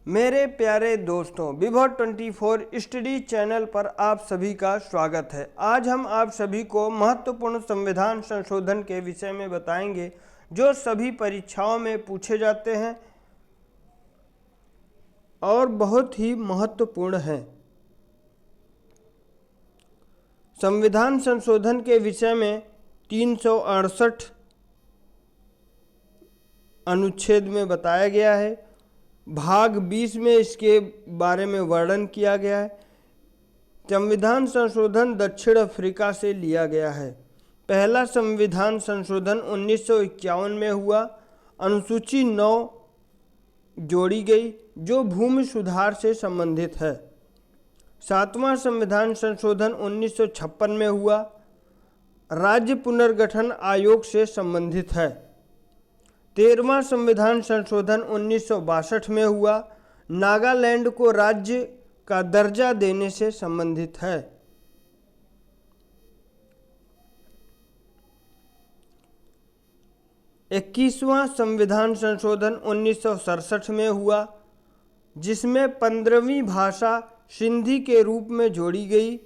मेरे प्यारे दोस्तों, विभव 24 स्टडी चैनल पर आप सभी का स्वागत है। आज हम आप सभी को महत्वपूर्ण संविधान संशोधन के विषय में बताएंगे जो सभी परीक्षाओं में पूछे जाते हैं और बहुत ही महत्वपूर्ण हैं। संविधान संशोधन के विषय में 368 अनुच्छेद में बताया गया है। भाग 20 में इसके बारे में वर्णन किया गया है। संविधान संशोधन दक्षिण अफ्रीका से लिया गया है। पहला संविधान संशोधन 1951 में हुआ। अनुसूची 9 जोड़ी गई जो भूमि सुधार से संबंधित है। सातवां संविधान संशोधन 1956 में हुआ, राज्य पुनर्गठन आयोग से संबंधित है। 13वां संविधान संशोधन 1962 में हुआ, नागालैंड को राज्य का दर्जा देने से संबंधित है। इक्कीसवां संविधान संशोधन 1967 में हुआ, जिसमें 15वीं भाषा सिंधी के रूप में जोड़ी गई।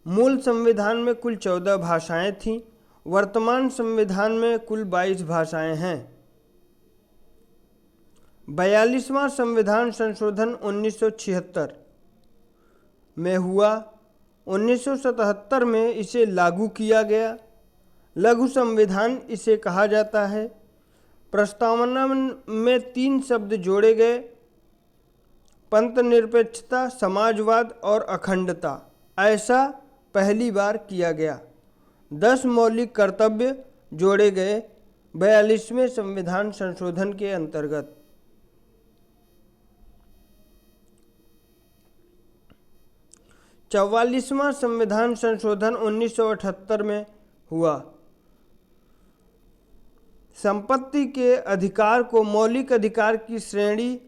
मूल संविधान में कुल 14 भाषाएं थीं। वर्तमान संविधान में कुल 22 भाषाएं हैं। 42वां संविधान संशोधन 1976 में हुआ। 1977 में इसे लागू किया गया। लघु संविधान इसे कहा जाता है। प्रस्तावना में 3 शब्द जोड़े गए: पंथनिरपेक्षता, समाजवाद और अखंडता। ऐसा पहली बार किया गया। 10 मौलिक कर्तव्य जोड़े गए 42वें संविधान संशोधन के अंतर्गत। चौवालीसवां संविधान संशोधन 1978 में हुआ। संपत्ति के अधिकार को मौलिक अधिकार की श्रेणी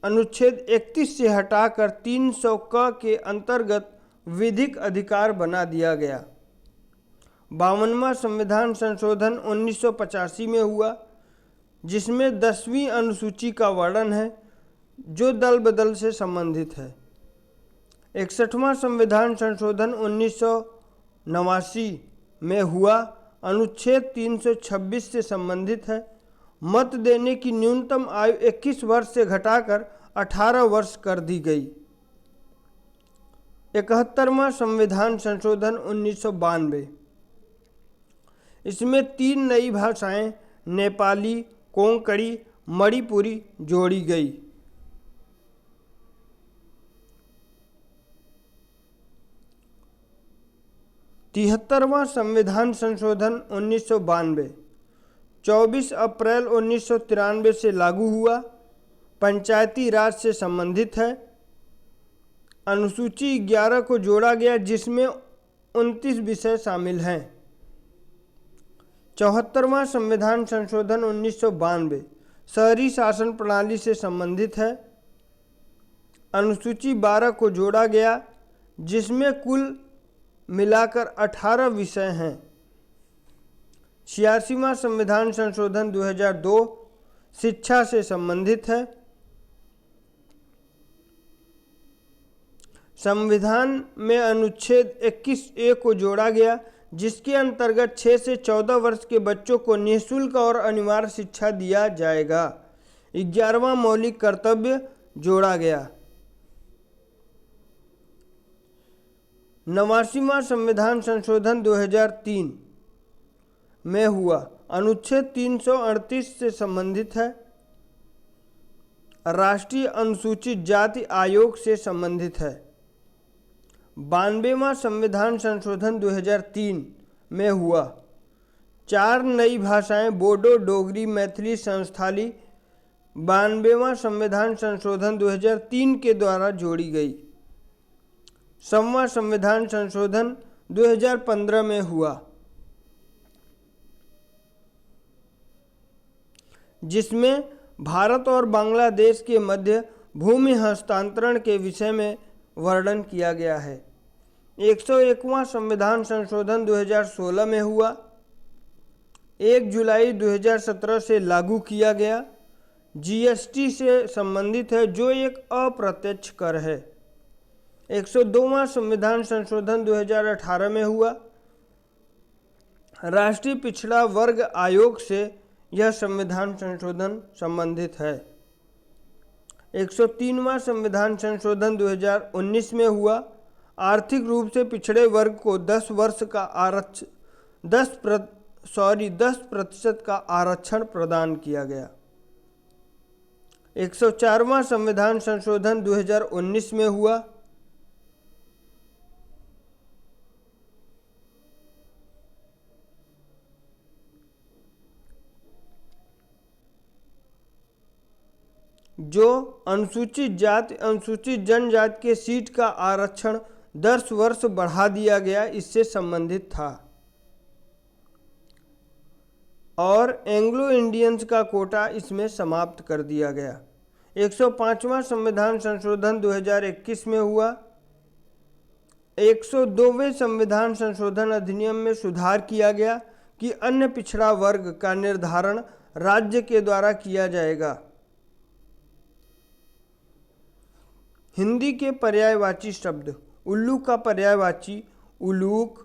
अनुच्छेद 31 से हटाकर 300 क के अंतर्गत विधिक अधिकार बना दिया गया। 52वां संविधान संशोधन 1985 में हुआ, जिसमें 10वीं अनुसूची का वर्णन है जो दल बदल से संबंधित है। 61वां संविधान संशोधन 1989 में हुआ, अनुच्छेद 326 से संबंधित है। मत देने की न्यूनतम आयु 21 वर्ष से घटाकर 18 वर्ष कर दी गई। 71वां संविधान संशोधन 1992, इसमें 3 नई भाषाएं नेपाली, कोंकणी, मणिपुरी जोड़ी गई। 73वां संविधान संशोधन 1992 24 अप्रैल 1993 से लागू हुआ। पंचायती राज से संबंधित है। अनुसूची 11 को जोड़ा गया, जिसमें 29 विषय शामिल हैं। 74वां संविधान संशोधन 1992 शहरी शासन प्रणाली से संबंधित है। अनुसूची 12 को जोड़ा गया, जिसमें कुल मिलाकर 18 विषय हैं। 86वां संविधान संशोधन 2002 शिक्षा से संबंधित है। संविधान में अनुच्छेद 21A को जोड़ा गया, जिसके अंतर्गत 6 से 14 वर्ष के बच्चों को निःशुल्क और अनिवार्य शिक्षा दिया जाएगा। 11वां मौलिक कर्तव्य जोड़ा गया। 89वां संविधान संशोधन 2003 में हुआ, अनुच्छेद 338 से संबंधित है। राष्ट्रीय अनुसूचित जाति आयोग से संबंधित है। 92वां संविधान संशोधन 2003 में हुआ। 4 नई भाषाएं बोडो, डोगरी, मैथिली, संस्थाली 92वां संविधान संशोधन 2003 के द्वारा जोड़ी गई। 100वां संविधान संशोधन 2015 में हुआ, जिसमें भारत और बांग्लादेश के मध्य भूमि हस्तांतरण के विषय में वर्णन किया गया है। 101वां संविधान संशोधन 2016 में हुआ। 1 जुलाई 2017 से लागू किया गया। जीएसटी से संबंधित है, जो एक अप्रत्यक्ष कर है। 102वां संविधान संशोधन 2018 में हुआ। राष्ट्रीय पिछड़ा वर्ग आयोग से यह संविधान संशोधन संबंधित है। 103वां संविधान संशोधन 2019 में हुआ। आर्थिक रूप से पिछड़े वर्ग को 10% का आरक्षण प्रदान किया गया। 104वां संविधान संशोधन 2019 में हुआ। जो अनुसूचित जाति अनुसूचित जनजाति के सीट का आरक्षण 10 वर्ष बढ़ा दिया गया, इससे संबंधित था। और एंग्लो इंडियंस का कोटा इसमें समाप्त कर दिया गया। 105वां संविधान संशोधन 2021 में हुआ। 102वें संविधान संशोधन अधिनियम में सुधार किया गया कि अन्य पिछड़ा वर्ग का निर्धारण राज्य के द्वारा किया जाएगा। हिंदी के पर्यायवाची शब्द। उल्लू का पर्यायवाची उलूक,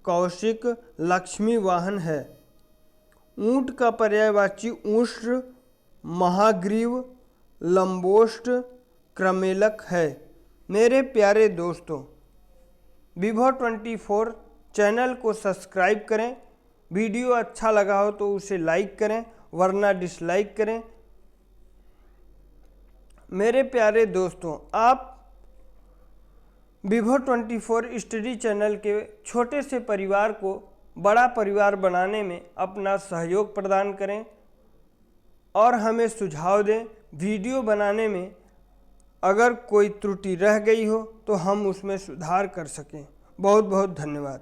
कौशिक, लक्ष्मी वाहन है। ऊंट का पर्यायवाची उष्ट्र, महाग्रीव, लंबोष्ट, क्रमेलक है। मेरे प्यारे दोस्तों, विभो 24 चैनल को सब्सक्राइब करें। वीडियो अच्छा लगा हो तो उसे लाइक करें, वरना डिसलाइक करें। मेरे प्यारे दोस्तों, आप विभो 24 स्टडी चैनल के छोटे से परिवार को बड़ा परिवार बनाने में अपना सहयोग प्रदान करें और हमें सुझाव दें। वीडियो बनाने में अगर कोई त्रुटि रह गई हो तो हम उसमें सुधार कर सकें। बहुत बहुत धन्यवाद।